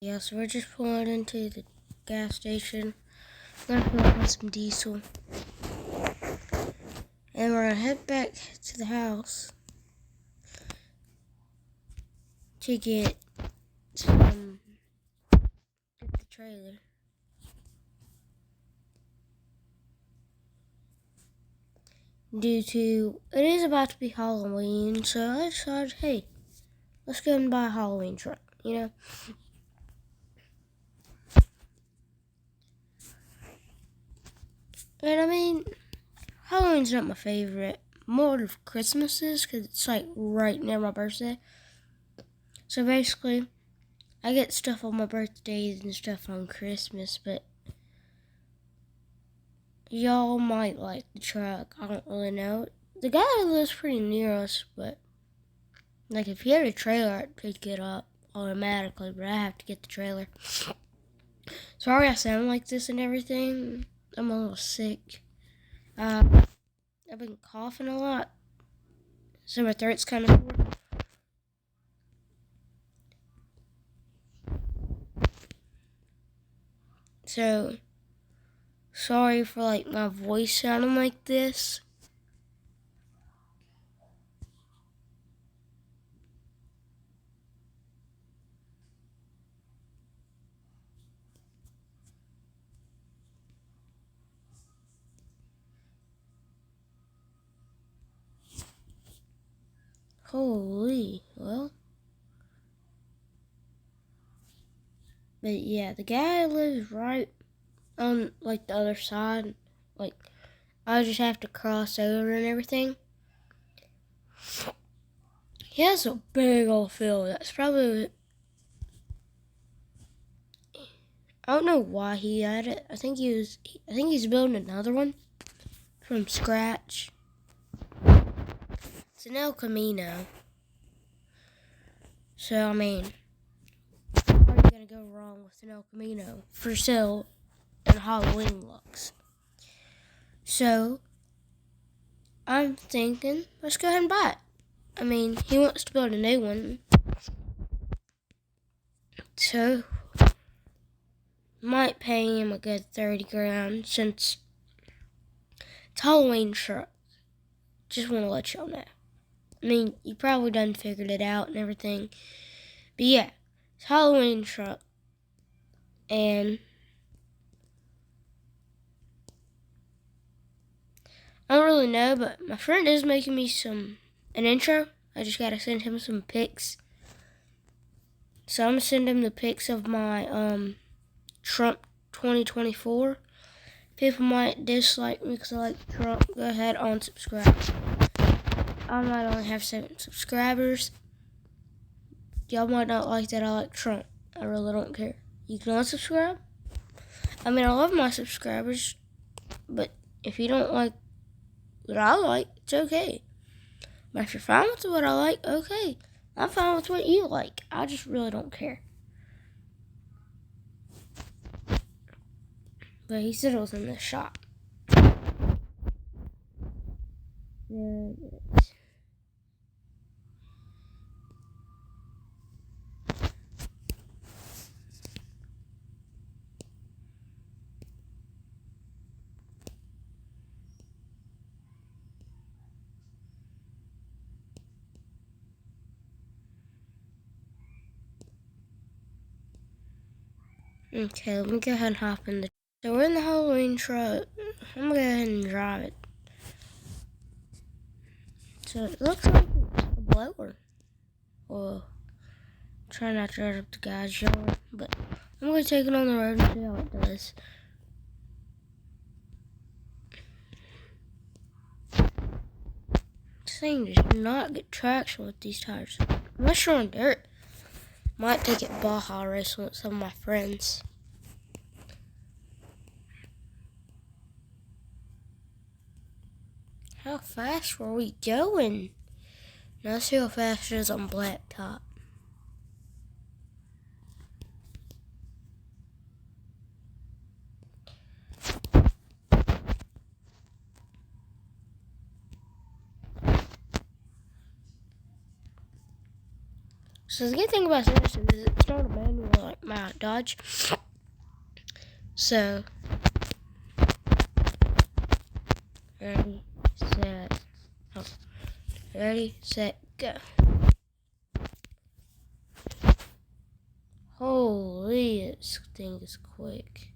Yeah, so we're just pulling into the gas station. We're gonna fill up on some diesel. And we're gonna head back to the house to get the trailer. Due to, it is about to be Halloween, so I decided, hey, let's go and buy a Halloween truck, you know? And I mean, Halloween's not my favorite. More of Christmas is, because it's like right near my birthday. So basically, I get stuff on my birthdays and stuff on Christmas, but y'all might like the truck. I don't really know. The guy lives pretty near us, but like if he had a trailer, I'd pick it up automatically, but I have to get the trailer. Sorry I sound like this and everything. I'm a little sick. I've been coughing a lot, so my throat's kind of sore. So, sorry for like my voice sounding like this. Holy, well. But yeah, the guy lives right on like the other side. Like, I just have to cross over and everything. He has a big old field. That's probably, I don't know why he had it. I think he's building another one from scratch. It's an El Camino. So, I mean, how are you going to go wrong with an El Camino for sale and Halloween looks? So, I'm thinking, let's go ahead and buy it. I mean, he wants to build a new one. So, might pay him a good 30 grand since it's Halloween truck. Just want to let y'all know. I mean, you probably done figured it out and everything. But yeah, it's Halloween truck. And I don't really know, but my friend is making me an intro. I just gotta send him some pics. So I'm gonna send him the pics of my Trump 2024. People might dislike me because I like Trump. Go ahead, unsubscribe. I might only have 7 subscribers. Y'all might not like that I like Trump. I really don't care. You can unsubscribe. I mean, I love my subscribers, but if you don't like what I like, it's okay. But if you're fine with what I like, okay. I'm fine with what you like. I just really don't care. But he said it was in the shop. There it is. Okay, let me go ahead and hop in the. So we're in the Halloween truck. I'm gonna go ahead and drive it. So it looks like it's a blower. Well, try not to drive up the guy's yard, but I'm gonna take it on the road and see how it does. This thing does not get traction with these tires. Unless you're on dirt. Might take it Baja racing with some of my friends. How fast were we going? Now let's see how fast it is on blacktop. So the good thing about Citizen is it's not a manual like my Dodge. So, ready, set, go. Holy, this thing is quick.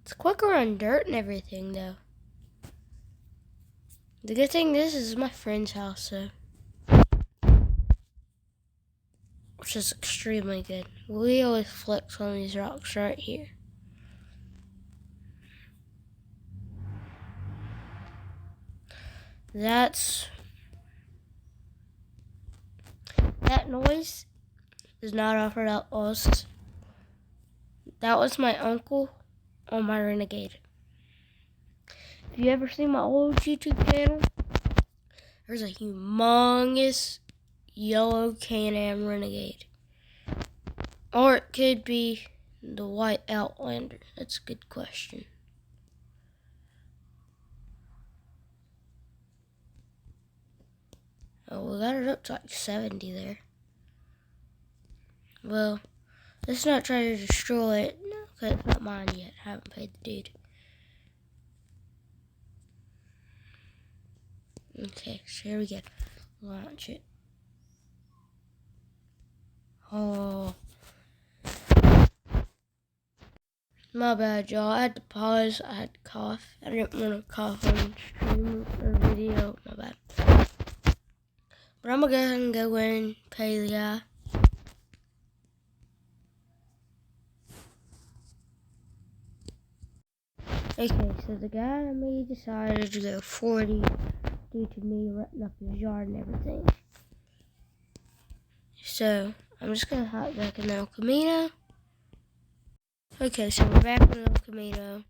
It's quicker on dirt and everything, though. The good thing is my friend's house, so. Which is extremely good. We always flex on these rocks right here. That noise is not offered out us. That was my uncle on my Renegade. If you ever seen my old YouTube channel, there's a humongous yellow Can-Am Renegade. Or it could be the white Outlander. That's a good question. Oh, we got it up to like 70 there. Well, let's not try to destroy it. No, because it's not mine yet. I haven't paid the dude. Okay, so here we go. Launch it. Oh. My bad, y'all. I had to pause. I had to cough. I didn't want to cough on stream or video. My bad. But I'm going to go ahead and go in and pay the guy. Okay, so the guy and me decided to go 40 due to me renting up his yard and everything. So, I'm just going to hop back in El Camino. Okay, so we're back in El Camino.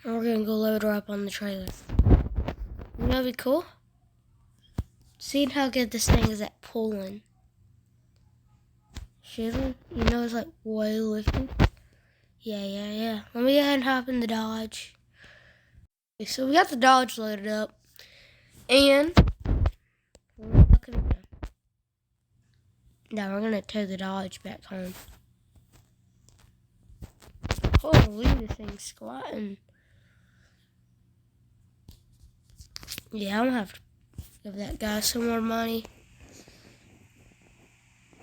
And we're going to go load her up on the trailer. Wouldn't that be cool? Seeing how good this thing is at pulling. Shivering? You know it's like way lifted. Yeah. Let me go ahead and hop in the Dodge. Okay, so we got the Dodge loaded up. And now we're gonna tow the Dodge back home. Holy, this thing's squatting. Yeah, I'm gonna have to give that guy some more money.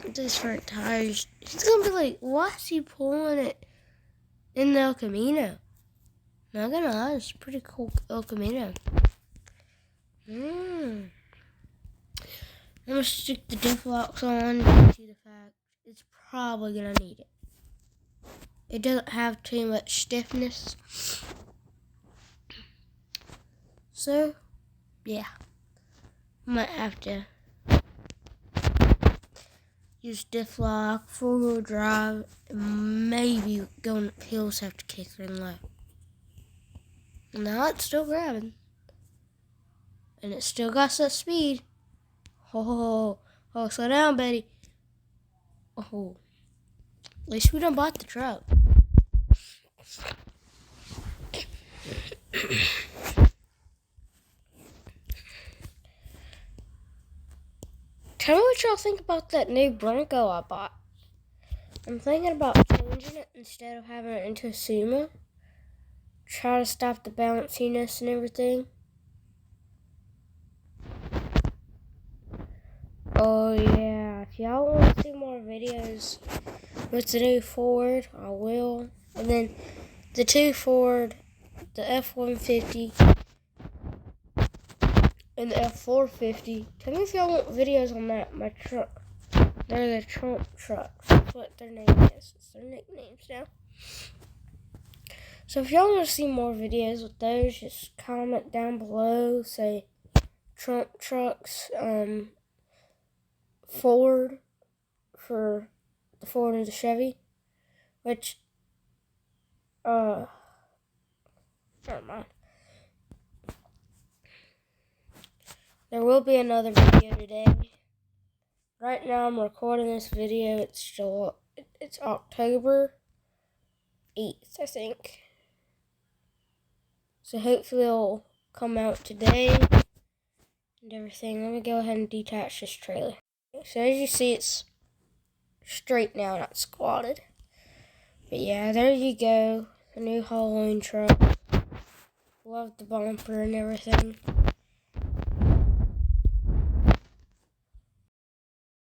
These front tires. He's gonna be like, why is he pulling it in the El Camino? Not gonna lie, it's a pretty cool El Camino. I'm gonna stick the diff locks on due to the fact it's probably gonna need it. It doesn't have too much stiffness. So, yeah. Might have to use diff lock, 4-wheel drive, and maybe going up hills have to kick her in low. Now it's still grabbing. And it still got that speed. Oh, slow down, Betty. Oh, at least we done bought the truck. Tell me what y'all think about that new Bronco I bought. I'm thinking about changing it instead of having it into a Sumo. Try to stop the bounciness and everything. Oh yeah, if y'all want to see more videos with the new Ford, I will. And then the two Ford, the F-150 and the F-450. Tell me if y'all want videos on that. My truck. They're the Trump trucks. That's what their name is. It's their nicknames now. So if y'all want to see more videos with those, just comment down below. Say Trump trucks, Ford for the Ford and the Chevy. Which, never mind. There will be another video today. Right now I'm recording this video. It's October 8th, I think. So hopefully it'll come out today and everything. Let me go ahead and detach this trailer. So as you see, it's straight now, not squatted. But yeah, there you go. The new Halloween truck. Love the bumper and everything.